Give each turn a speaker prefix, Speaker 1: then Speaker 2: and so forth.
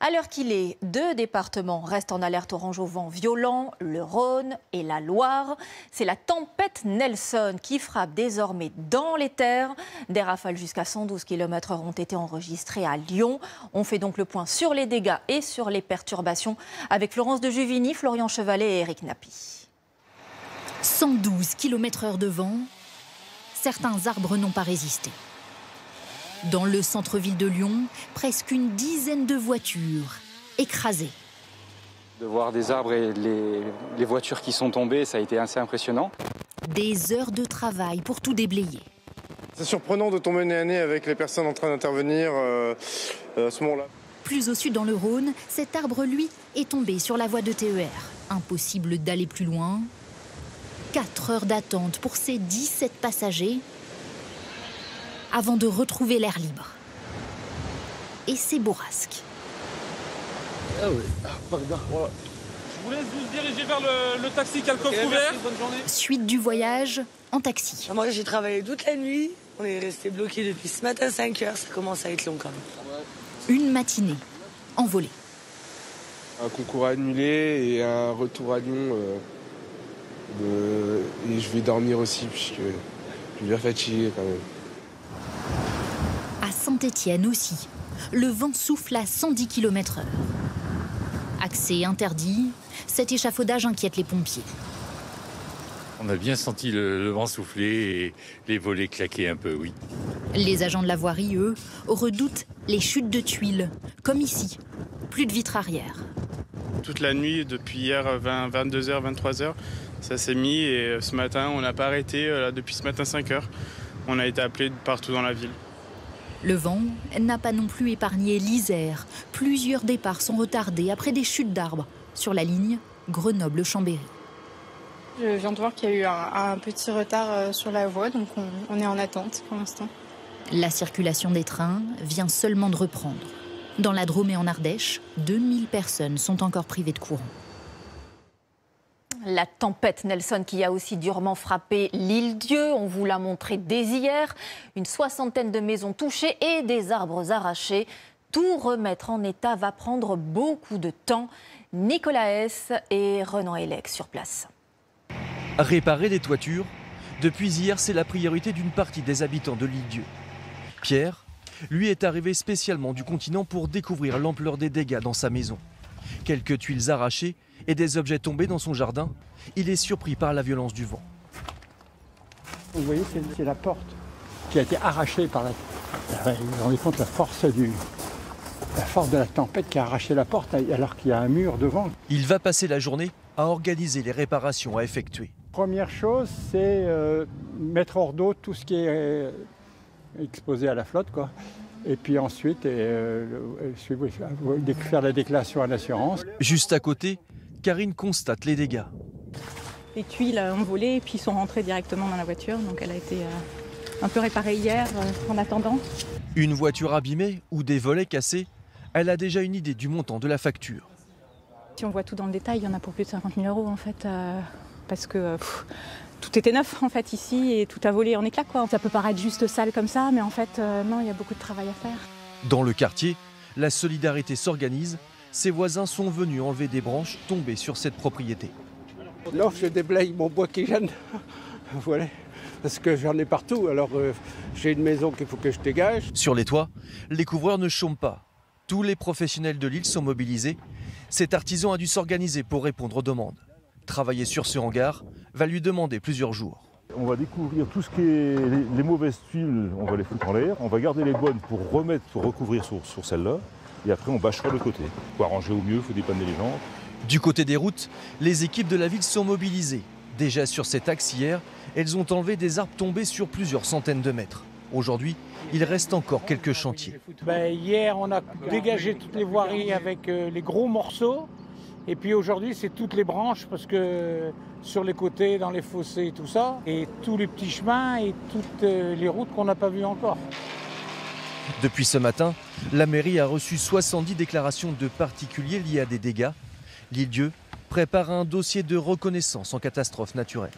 Speaker 1: À l'heure qu'il est, 2 départements restent en alerte orange au vent violent, le Rhône et la Loire. C'est la tempête Nelson qui frappe désormais dans les terres. Des rafales jusqu'à 112 km/h ont été enregistrées à Lyon. On fait donc le point sur les dégâts et sur les perturbations avec Florence de Juvigny, Florian Chevalet et Eric Nappi.
Speaker 2: 112 km/h de vent, certains arbres n'ont pas résisté. Dans le centre-ville de Lyon, presque une dizaine de voitures écrasées.
Speaker 3: De voir des arbres et les voitures qui sont tombées, ça a été assez impressionnant.
Speaker 2: Des heures de travail pour tout déblayer.
Speaker 4: C'est surprenant de tomber nez à nez avec les personnes en train d'intervenir à ce moment-là.
Speaker 2: Plus au sud dans le Rhône, cet arbre, lui, est tombé sur la voie de TER. Impossible d'aller plus loin. 4 heures d'attente pour ces 17 passagers avant de retrouver l'air libre. Et ces bourrasques.
Speaker 5: Ah oui, pardon. Voilà.
Speaker 6: Je vous laisse vous diriger vers le taxi qui a le coffre ouvert.
Speaker 5: Bonne journée.
Speaker 2: Suite du voyage en taxi.
Speaker 7: Moi j'ai travaillé toute la nuit, on est resté bloqué depuis ce matin 5 heures, ça commence à être long quand même.
Speaker 2: Une matinée envolée.
Speaker 8: Un concours annulé et un retour à Lyon. Et je vais dormir aussi puisque je suis bien fatigué quand même.
Speaker 2: À Saint-Étienne aussi, le vent souffle à 110 km/h. Accès interdit, cet échafaudage inquiète les pompiers.
Speaker 9: On a bien senti le vent souffler et les volets claquer un peu, oui.
Speaker 2: Les agents de la voirie, eux, redoutent les chutes de tuiles, comme ici. Plus de vitres arrière.
Speaker 6: Toute la nuit, depuis hier 22h, 23h, ça s'est mis et ce matin, on n'a pas arrêté depuis ce matin 5h. On a été appelés partout dans la ville.
Speaker 2: Le vent n'a pas non plus épargné l'Isère. Plusieurs départs sont retardés après des chutes d'arbres sur la ligne Grenoble-Chambéry.
Speaker 10: Je viens de voir qu'il y a eu un petit retard sur la voie, donc on est en attente pour l'instant.
Speaker 2: La circulation des trains vient seulement de reprendre. Dans la Drôme et en Ardèche, 2000 personnes sont encore privées de courant.
Speaker 1: La tempête Nelson qui a aussi durement frappé l'Île-Dieu, on vous l'a montré dès hier. Une 60aine de maisons touchées et des arbres arrachés. Tout remettre en état va prendre beaucoup de temps. Nicolas S. et Renan Hélec sur place.
Speaker 11: Réparer les toitures, depuis hier, c'est la priorité d'une partie des habitants de l'Île-Dieu. Pierre, lui, est arrivé spécialement du continent pour découvrir l'ampleur des dégâts dans sa maison. Quelques tuiles arrachées et des objets tombés dans son jardin. Il est surpris par la violence du vent.
Speaker 12: Vous voyez, c'est la porte qui a été arrachée par la... Vous vous rendez compte la force de la tempête qui a arraché la porte alors qu'il y a un mur devant.
Speaker 11: Il va passer la journée à organiser les réparations à effectuer.
Speaker 12: Première chose, c'est mettre hors d'eau tout ce qui est exposé à la flotte, quoi. Et puis ensuite, faire la déclaration à l'assurance.
Speaker 11: Juste à côté, Karine constate les dégâts.
Speaker 10: Les tuiles ont volé et puis sont rentrées directement dans la voiture. Donc elle a été un peu réparée hier en attendant.
Speaker 11: Une voiture abîmée ou des volets cassés, elle a déjà une idée du montant de la facture.
Speaker 10: Si on voit tout dans le détail, il y en a pour plus de 50 000 € en fait. Parce que tout était neuf en fait ici et tout a volé en éclats, quoi. Ça peut paraître juste sale comme ça, mais en fait non, il y a beaucoup de travail à faire.
Speaker 11: Dans le quartier, la solidarité s'organise. Ses voisins sont venus enlever des branches tombées sur cette propriété.
Speaker 12: Là, je déblaye mon bois qui gêne. Voilà. Parce que j'en ai partout, alors j'ai une maison qu'il faut que je dégage.
Speaker 11: Sur les toits, les couvreurs ne chôment pas. Tous les professionnels de l'île sont mobilisés. Cet artisan a dû s'organiser pour répondre aux demandes. Travailler sur ce hangar va lui demander plusieurs jours.
Speaker 13: On va découvrir tout ce qui est les mauvaises tuiles, on va les foutre en l'air. On va garder les bonnes pour recouvrir sur celles-là. Et après, on bâchera le côté. Pour arranger au mieux, il faut dépanner les gens.
Speaker 11: Du côté des routes, les équipes de la ville sont mobilisées. Déjà sur cet axe hier, elles ont enlevé des arbres tombés sur plusieurs centaines de mètres. Aujourd'hui, il reste encore quelques chantiers.
Speaker 14: Hier, on a dégagé toutes les voiries avec les gros morceaux. Et puis aujourd'hui, c'est toutes les branches parce que sur les côtés, dans les fossés et tout ça. Et tous les petits chemins et toutes les routes qu'on n'a pas vues encore.
Speaker 11: Depuis ce matin, la mairie a reçu 70 déclarations de particuliers liés à des dégâts. L'Île-Dieu prépare un dossier de reconnaissance en catastrophe naturelle.